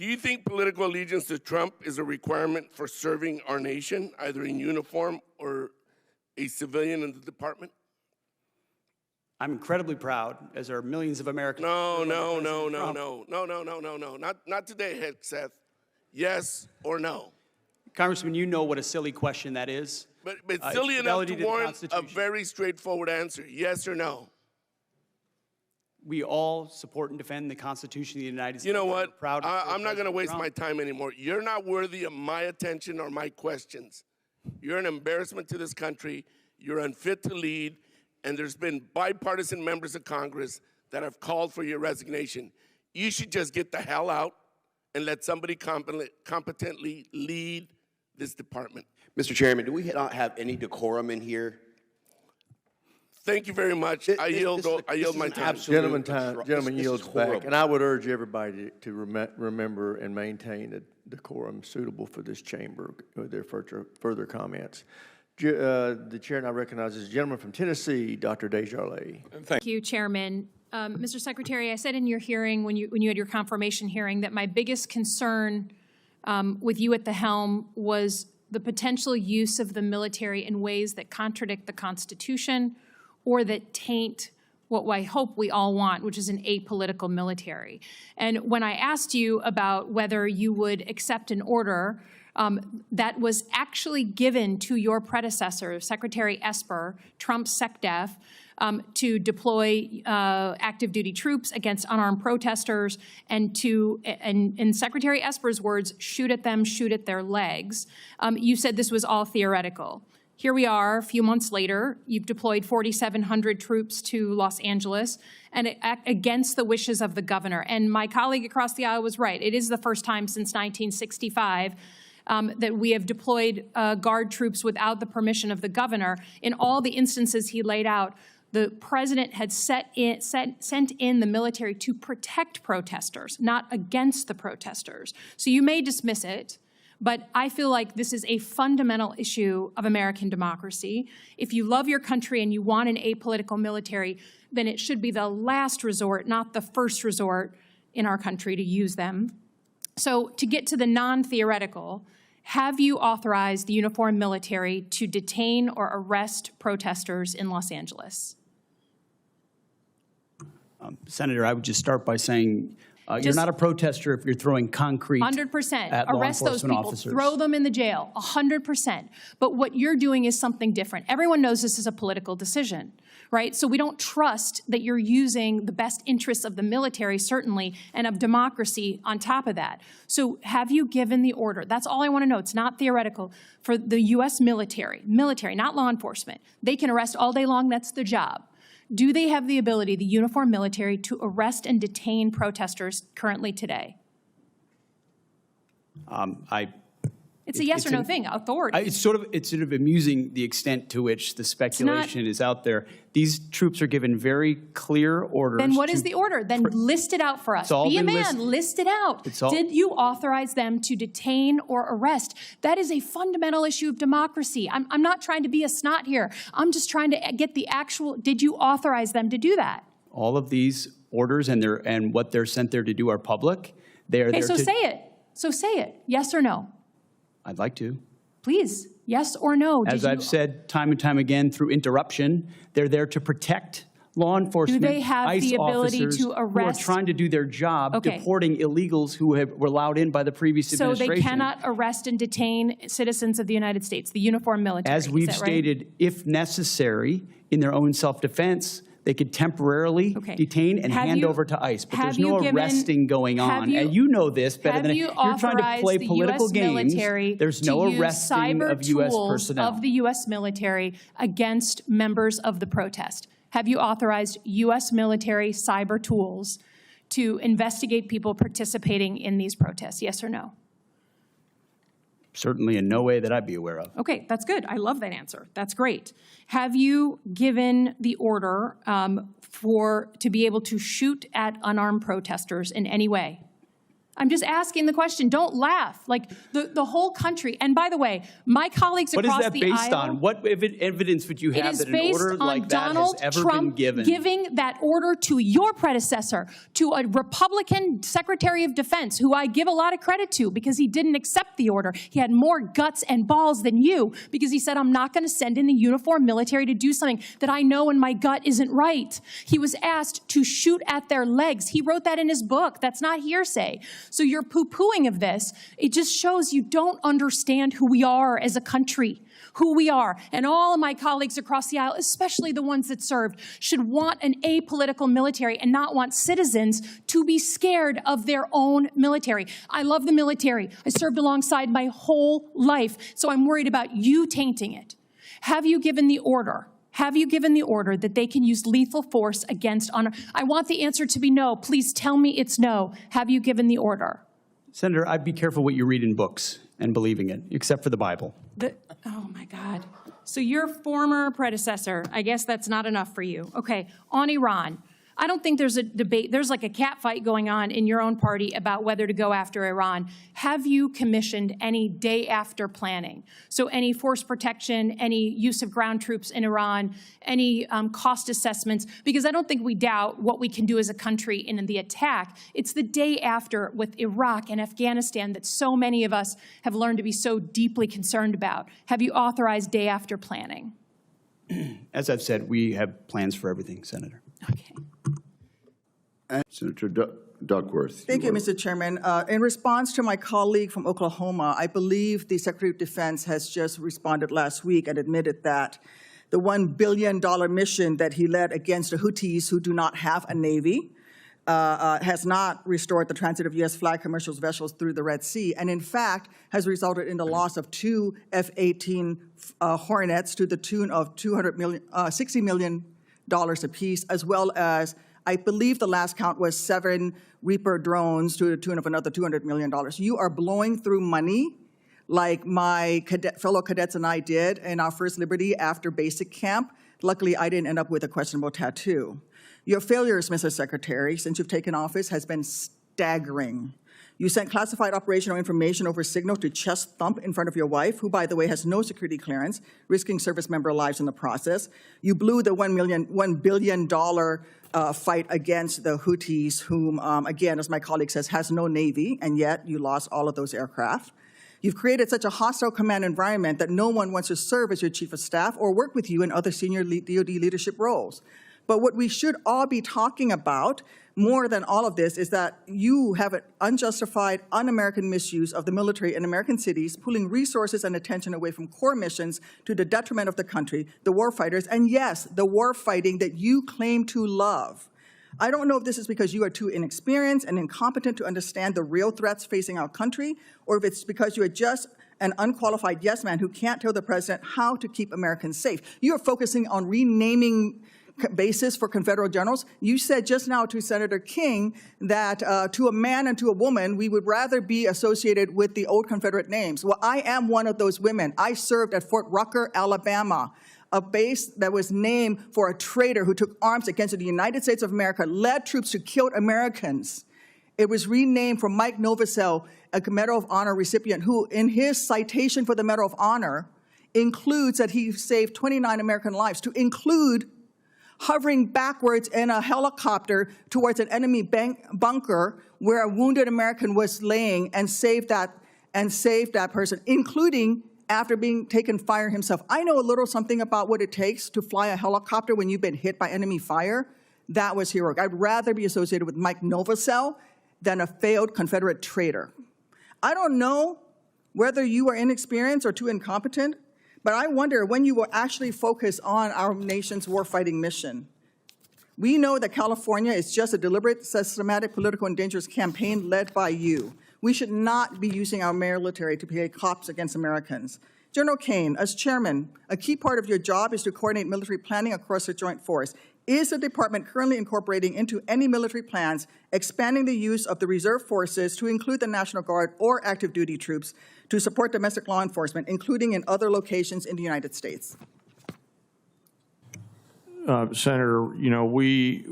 Do you think political allegiance to Trump is a requirement for serving our nation, either in uniform or a civilian in the department? I'm incredibly proud, as are millions of Americans. No. Not today, Hegseth. Yes or no? Congressman, you know what a silly question that is. But it's silly enough to warrant a very straightforward answer. Yes or no? We all support and defend the Constitution of the United States. You know what? I'm not going to waste my time anymore. You're not worthy of my attention or my questions. You're an embarrassment to this country. You're unfit to lead. And there's been bipartisan members of Congress that have called for your resignation. You should just get the hell out and let somebody competently lead this department. Mr. Chairman, do we not have any decorum in here? Thank you very much. I yield my time. Gentleman yields back. And I would urge everybody to remember and maintain a decorum suitable for this chamber with their further comments. The chair now recognizes the gentleman from Tennessee, Dr. Desjardins. Thank you, Chairman. Mr. Secretary, I said in your hearing, when you had your confirmation hearing, that my biggest concern with you at the helm was the potential use of the military in ways that contradict the Constitution or that taint what I hope we all want, which is an apolitical military. And when I asked you about whether you would accept an order that was actually given to your predecessor, Secretary Esper, Trump's SecDef, to deploy active duty troops against unarmed protesters and to, in Secretary Esper's words, shoot at them, shoot at their legs. You said this was all theoretical. Here we are, a few months later. You've deployed 4,700 troops to Los Angeles and against the wishes of the governor. And my colleague across the aisle was right. It is the first time since 1965 that we have deployed Guard troops without the permission of the governor. In all the instances he laid out, the president had sent in the military to protect protesters, not against the protesters. So you may dismiss it, but I feel like this is a fundamental issue of American democracy. If you love your country and you want an apolitical military, then it should be the last resort, not the first resort in our country to use them. So to get to the non-theoretical, have you authorized the uniformed military to detain or arrest protesters in Los Angeles? Senator, I would just start by saying you're not a protester if you're throwing concrete 100%. at law Arrest those enforcement people. officers. Throw them in the jail. 100%. But what you're doing is something different. Everyone knows this is a political decision, right? So we don't trust that you're using the best interests of the military, certainly, and of democracy on top of that. So have you given the order? That's all I want to know. It's not theoretical. For the U.S. military, not law enforcement. They can arrest all day long. That's their job. Do they have the ability, the uniformed military, to arrest and detain protesters currently today? It's a yes or no thing. Authority. It's sort of amusing the extent to which the speculation is out there. These troops are given very clear orders. Then what is the order? Then list it out for us. Be a man. List it out. Did you authorize them to detain or arrest? That is a fundamental issue of democracy. I'm not trying to be a snot here. I'm just trying to get the actual. Did you authorize them to do that? All of these orders and what they're sent there to do are public. They are there so say it. So say it. Yes or no? I'd like to. Please, yes or no? As I've said time and time again through interruption, they're there to protect law enforcement, do they have ICE the ability officers to arrest? who are trying to do their job, deporting illegals who were allowed in by the previous administration. So they cannot arrest and detain citizens of the United States, the uniformed military. As we've stated, if necessary, in their own self-defense, they could temporarily detain and hand over to ICE. But there's no arresting going on. And you know this better than you're trying to play political games. There's no arresting of U.S. personnel. Of the U.S. military against members of the protest. Have you authorized U.S. military cyber tools to investigate people participating in these protests? Yes or no? Certainly in no way that I'd be aware of. Okay, that's good. I love that answer. That's great. Have you given the order to be able to shoot at unarmed protesters in any way? I'm just asking the question. Don't laugh. Like the whole country. And by the way, my colleagues across the aisle. What is that based on? What evidence would you have that an order like that has ever been given? It is based on Donald Trump giving that order to your predecessor, to a Republican Secretary of Defense, who I give a lot of credit to because he didn't accept the order. He had more guts and balls than you because he said, I'm not going to send in the uniformed military to do something that I know in my gut isn't right. He was asked to shoot at their legs. He wrote that in his book. That's not hearsay. So your poo-pooing of this, it just shows you don't understand who we are as a country, who we are. And all of my colleagues across the aisle, especially the ones that served, should want an apolitical military and not want citizens to be scared of their own military. I love the military. I served alongside my whole life, so I'm worried about you tainting it. Have you given the order? Have you given the order that they can use lethal force against honor? I want the answer to be no. Please tell me it's no. Have you given the order? Senator, I'd be careful what you read in books and believing it, except for the Bible. Oh, my God. So your former predecessor, I guess that's not enough for you. Okay, on Iran. I don't think there's a debate. There's like a cat fight going on in your own party about whether to go after Iran. Have you commissioned any day after planning? So any force protection, any use of ground troops in Iran, any cost assessments? Because I don't think we doubt what we can do as a country in the attack. It's the day after with Iraq and Afghanistan that so many of us have learned to be so deeply concerned about. Have you authorized day after planning? As I've said, we have plans for everything, Senator. Okay. Senator Duckworth. Thank you, Mr. Chairman. In response to my colleague from Oklahoma, I believe the Secretary of Defense has just responded last week and admitted that the $1 billion mission that he led against the Houthis, who do not have a Navy, has not restored the transit of U.S. flag commercial vessels through the Red Sea, and in fact has resulted in the loss of 2 F-18 Hornets to the tune of $60 million apiece, as well as, I believe the last count was 7 Reaper drones to the tune of another $200 million. You are blowing through money like my fellow cadets and I did in our first Liberty after basic camp. Luckily, I didn't end up with a questionable tattoo. Your failures, Mr. Secretary, since you've taken office has been staggering. You sent classified operational information over Signal to chest thump in front of your wife, who, by the way, has no security clearance, risking service member lives in the process. You blew the $1 billion fight against the Houthis, whom, again, as my colleague says, has no Navy, and yet you lost all of those aircraft. You've created such a hostile command environment that no one wants to serve as your chief of staff or work with you in other senior DoD leadership roles. But what we should all be talking about more than all of this is that you have an unjustified, un-American misuse of the military in American cities, pulling resources and attention away from core missions to the detriment of the country, the war fighters, and yes, the war fighting that you claim to love. I don't know if this is because you are too inexperienced and incompetent to understand the real threats facing our country, or if it's because you are just an unqualified yes man who can't tell the president how to keep Americans safe. You are focusing on renaming basis for Confederate generals. You said just now to Senator King that to a man and to a woman, we would rather be associated with the old Confederate names. Well, I am one of those women. I served at Fort Rucker, Alabama, a base that was named for a traitor who took arms against the United States of America, led troops who killed Americans. It was renamed for Mike Novosel, a Medal of Honor recipient, who in his citation for the Medal of Honor includes that he saved 29 American lives, to include hovering backwards in a helicopter towards an enemy bunker where a wounded American was laying and saved that person, including after being taken fire himself. I know a little something about what it takes to fly a helicopter when you've been hit by enemy fire. That was heroic. I'd rather be associated with Mike Novosel than a failed Confederate traitor. I don't know whether you are inexperienced or too incompetent, but I wonder when you will actually focus on our nation's warfighting mission. We know that California is just a deliberate, systematic, political, and dangerous campaign led by you. We should not be using our military to play cops against Americans. General Kane, as chairman, a key part of your job is to coordinate military planning across the joint force. Is the department currently incorporating into any military plans expanding the use of the reserve forces to include the National Guard or active duty troops to support domestic law enforcement, including in other locations in the United States? Senator, you know, we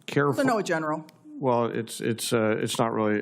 carefully. No, General. Well, it's not really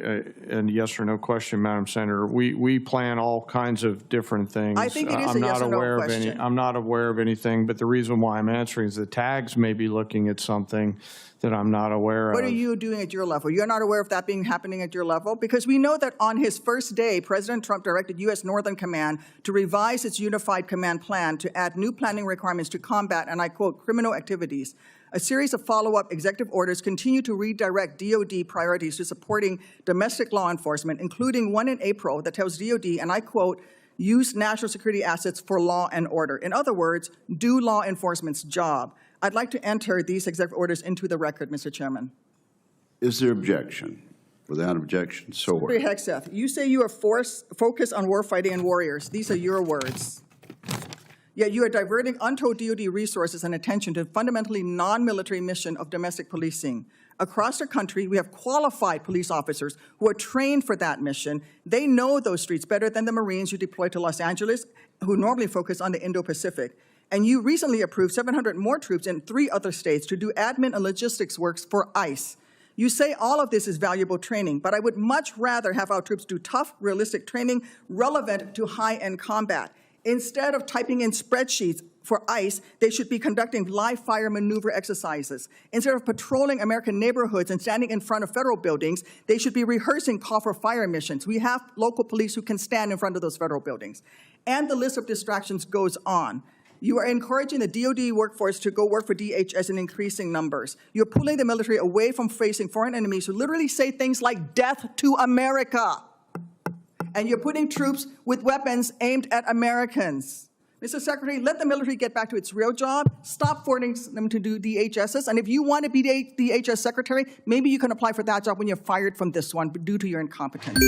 a yes or no question, Madam Senator. We plan all kinds of different things. I think it is a yes or no question. I'm not aware of anything, but the reason why I'm answering is the tags may be looking at something that I'm not aware of. What are you doing at your level? You're not aware of that happening at your level? Because we know that on his first day, President Trump directed U.S. Northern Command to revise its unified command plan to add new planning requirements to combat, and I quote, criminal activities. A series of follow-up executive orders continue to redirect DoD priorities to supporting domestic law enforcement, including one in April that tells DoD, and I quote, use national security assets for law and order. In other words, do law enforcement's job. I'd like to enter these executive orders into the record, Mr. Chairman. Is there objection? Without objection, so ordered. Secretary Hegseth, you say you are focused on warfighting and warriors. These are your words. Yet you are diverting untold DoD resources and attention to a fundamentally non-military mission of domestic policing. Across the country, we have qualified police officers who are trained for that mission. They know those streets better than the Marines you deploy to Los Angeles, who normally focus on the Indo-Pacific. And you recently approved 700 more troops in 3 other states to do admin and logistics works for ICE. You say all of this is valuable training, but I would much rather have our troops do tough, realistic training relevant to high-end combat. Instead of typing in spreadsheets for ICE, they should be conducting live-fire maneuver exercises. Instead of patrolling American neighborhoods and standing in front of federal buildings, they should be rehearsing call for fire missions. We have local police who can stand in front of those federal buildings. And the list of distractions goes on. You are encouraging the DoD workforce to go work for DHS in increasing numbers. You're pulling the military away from facing foreign enemies who literally say things like death to America. And you're putting troops with weapons aimed at Americans. Mr. Secretary, let the military get back to its real job. Stop forcing them to do DHSs. And if you want to be DHS Secretary, maybe you can apply for that job when you're fired from this one due to your incompetence.